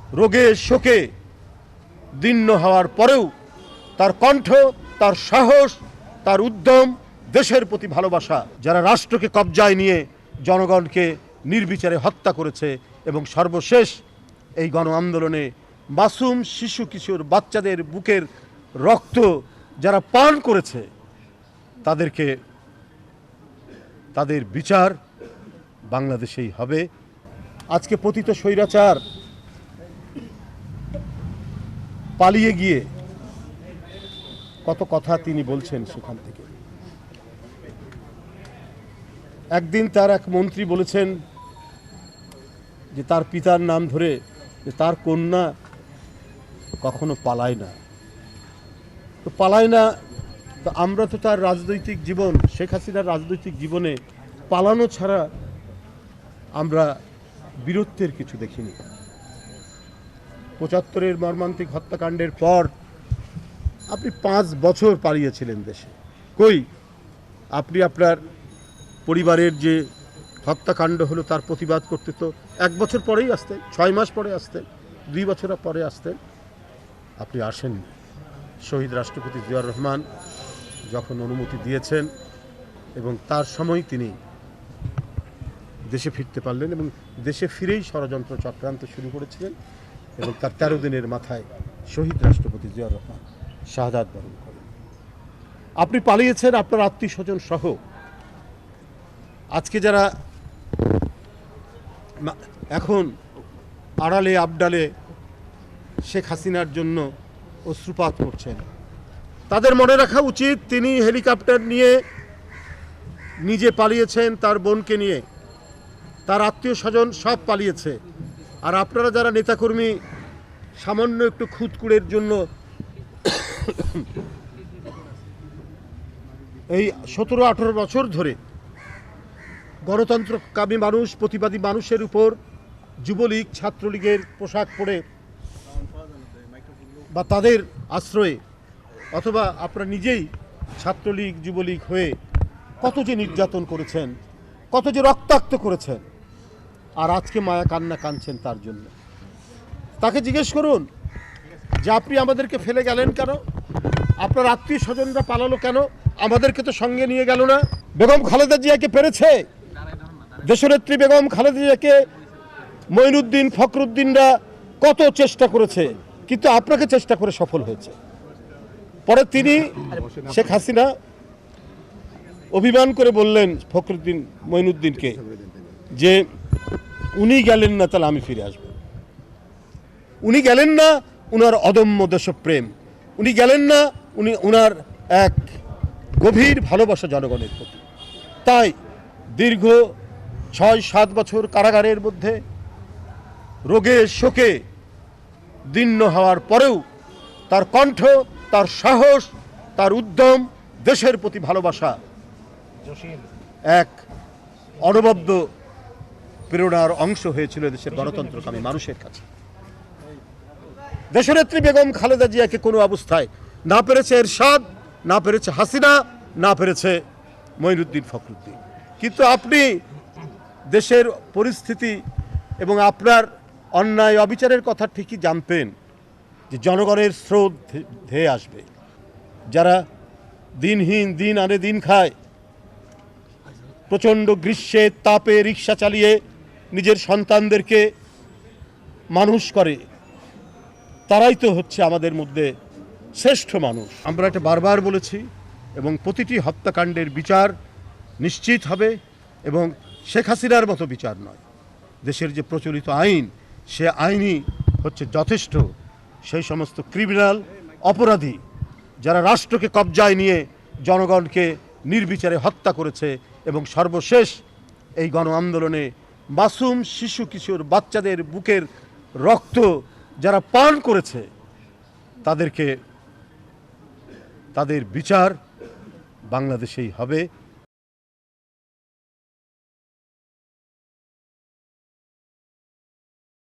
রোগে শোকে দীর্ণ হওয়ার পরেও তার কণ্ঠ, তার সাহস, তার উদ্যম, দেশের প্রতি ভালোবাসা, যারা রাষ্ট্রকে কবজায় নিয়ে জনগণকে নির্বিচারে হত্যা করেছে এবং সর্বশেষ এই গণ আন্দোলনে মাসুম শিশু কিশোর বাচ্চাদের বুকের রক্ত যারা পান করেছে তাদের বিচার বাংলাদেশেই হবে। আজকে পতিত স্বৈরাচার পালিয়ে গিয়ে কত কথা তিনি বলছেন সেখান থেকে। একদিন তার এক মন্ত্রী বলেছেন যে তার পিতার নাম ধরে যে তার কন্যা কখনো পালায় না। তো পালায় না, তো আমরা তো তার রাজনৈতিক জীবন, শেখ হাসিনার রাজনৈতিক জীবনে পালানো ছাড়া আমরা বীরত্বের কিছু দেখিনি। ৭৫-এর মর্মান্তিক হত্যাকাণ্ডের পর আপনি ৫ বছর পালিয়েছিলেন দেশে। কই আপনি আপনার পরিবারের যে হত্যাকাণ্ড হলো তার প্রতিবাদ করতে তো ১ বছর পরেই আসতেন, ৬ মাস পরে আসতেন, ২ বছর পরে আসতেন। আপনি আসেননি। শহীদ রাষ্ট্রপতি জিয়াউর রহমান যখন অনুমতি দিয়েছেন এবং তার সময় তিনি দেশে ফিরতে পারলেন এবং দেশে ফিরেই ষড়যন্ত্র চক্রান্ত শুরু করেছিলেন এবং তার ১৩ দিনের মাথায় শহীদ রাষ্ট্রপতি জিয়াউর রহমান শাহাদাত বরণ করেন। আপনি পালিয়েছেন আপনার আত্মীয় স্বজন সহ। আজকে যারা এখন আড়ালে আবডালে শেখ হাসিনার জন্য অশ্রুপাত করছেন, তাদের মনে রাখা উচিত তিনি হেলিকপ্টার নিয়ে নিজে পালিয়েছেন, তার বোনকে নিয়ে, তার আত্মীয় স্বজন সব পালিয়েছে। আর আপনারা যারা নেতাকর্মী সামান্য একটু খুঁতকুড়ের জন্য এই ১৭-১৮ বছর ধরে গণতন্ত্রকামী মানুষ, প্রতিবাদী মানুষের উপর যুবলীগ, ছাত্রলীগের পোশাক পরে বা তাদের আশ্রয়ে, অথবা আপনারা নিজেই ছাত্রলীগ যুবলীগ হয়ে কত যে নির্যাতন করেছেন, কত যে রক্তাক্ত করেছেন, আর আজকে মায়া কান্না কাঁদছেন তার জন্য। তাকে জিজ্ঞেস করুন যে আপনি আমাদেরকে ফেলে গেলেন কেন? আপনার আত্মীয় স্বজনরা পালালো কেন? আমাদেরকে তো সঙ্গে নিয়ে গেল না। বেগম খালেদা জিয়াকে পেরেছে, দেশনেত্রী বেগম খালেদা জিয়াকে মঈনুদ্দিন, ফখরুদ্দিনরা কত চেষ্টা করেছে, কিন্তু আপনাকে চেষ্টা করে সফল হয়েছে। পরে তিনি শেখ হাসিনা অভিমান করে বললেন ফখরুদ্দিন, মঈনুদ্দিনকে যে উনি গেলেন না তাহলে আমি ফিরে আসব। উনি গেলেন না, উনার অদম্য দেশপ্রেম, উনি গেলেন না, উনার এক গভীর ভালোবাসা জনগণের প্রতি। তাই দীর্ঘ ৬-৭ বছর কারাগারের মধ্যে রোগে শোকে দীর্ণ হওয়ার পরেও তার কণ্ঠ, তার সাহস, তার উদ্যম, দেশের প্রতি ভালোবাসা এক অনবদ্য প্রেরণার অংশ হয়েছিল দেশের গণতন্ত্রকামী মানুষের কাছে। দেশনেত্রী বেগম খালেদা জিয়াকে কোনো অবস্থায় না পেরেছে এরশাদ, না পেরেছে হাসিনা, না পেরেছে মঈনুদ্দিন, ফখরুদ্দিন। কিন্তু আপনি দেশের পরিস্থিতি এবং আপনার অন্যায় অবিচারের কথা ঠিকই জানতেন যে জনগণের স্রোত ধেয়ে আসবে। যারা দিনহীন, দিন আনে দিন খায়, প্রচণ্ড গ্রীষ্মের তাপে রিক্সা চালিয়ে নিজের সন্তানদেরকে মানুষ করে, তারাই তো হচ্ছে আমাদের মধ্যে শ্রেষ্ঠ মানুষ। আমরা এটা বারবার বলেছি এবং প্রতিটি হত্যাকাণ্ডের বিচার নিশ্চিত হবে এবং শেখ হাসিনার মতো বিচার নয়। দেশের যে প্রচলিত আইন, সে আইনই হচ্ছে যথেষ্ট। সেই সমস্ত ক্রিমিনাল, অপরাধী যারা রাষ্ট্রকে কবজায় নিয়ে জনগণকে নির্বিচারে হত্যা করেছে এবং সর্বশেষ এই গণ আন্দোলনে মাসুম শিশু কিশোর বাচ্চাদের বুকের রক্ত যারা পান করেছে তাদের বিচার বাংলাদেশেই হবে।